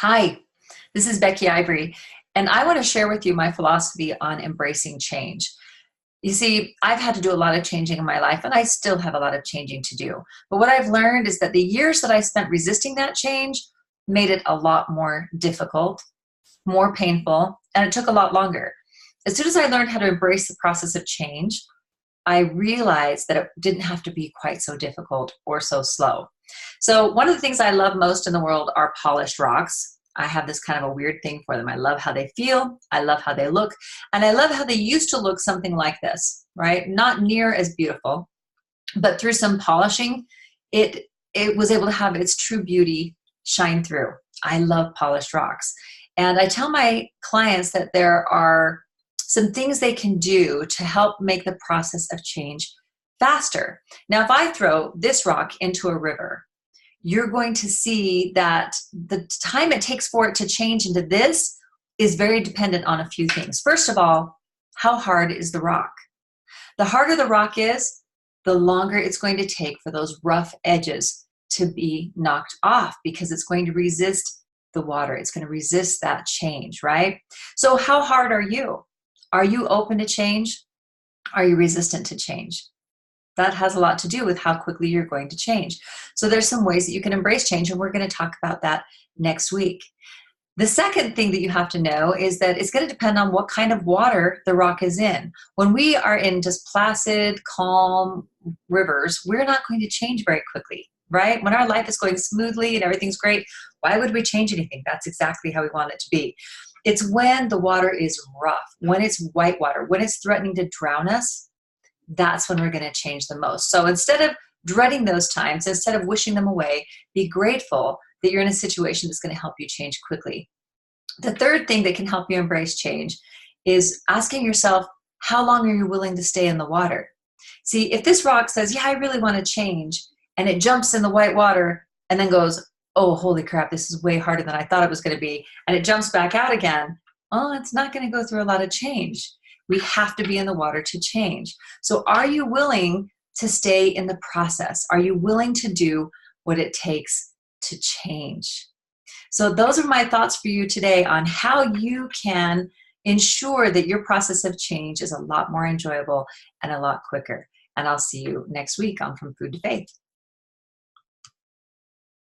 Hi, this is Becky Ivory, and I want to share with you my philosophy on embracing change. You see, I've had to do a lot of changing in my life, and I still have a lot of changing to do. But what I've learned is that the years that I spent resisting that change made it a lot more difficult, more painful, and it took a lot longer. As soon as I learned how to embrace the process of change, I realized that it didn't have to be quite so difficult or so slow. So one of the things I love most in the world are polished rocks. I have this kind of a weird thing for them. I love how they feel, I love how they look, and I love how they used to look something like this, right? Not near as beautiful, but through some polishing, it it was able to have its true beauty shine through. I love polished rocks. And I tell my clients that there are some things they can do to help make the process of change faster. Now, if I throw this rock into a river, you're going to see that the time it takes for it to change into this is very dependent on a few things. First of all, how hard is the rock? The harder the rock is, the longer it's going to take for those rough edges to be knocked off because it's going to resist the water. It's going to resist that change, right? So how hard are you? Are you open to change? Are you resistant to change? That has a lot to do with how quickly you're going to change. So there's some ways that you can embrace change, and we're going to talk about that next week. The second thing that you have to know is that it's going to depend on what kind of water the rock is in. When we are in just placid, calm rivers, we're not going to change very quickly, right? When our life is going smoothly and everything's great, why would we change anything? That's exactly how we want it to be. It's when the water is rough, when it's white water, when it's threatening to drown us, that's when we're going to change the most. So instead of dreading those times, instead of wishing them away, be grateful that you're in a situation that's going to help you change quickly. The third thing that can help you embrace change is asking yourself, how long are you willing to stay in the water? See, if this rock says, yeah, I really want to change, and it jumps in the white water and then goes, oh, holy crap, this is way harder than I thought it was going to be, and it jumps back out again, oh, it's not going to go through a lot of change. We have to be in the water to change. So are you willing to stay in the process? Are you willing to do what it takes to change? So those are my thoughts for you today on how you can ensure that your process of change is a lot more enjoyable and a lot quicker. And I'll see you next week on From Food to Faith.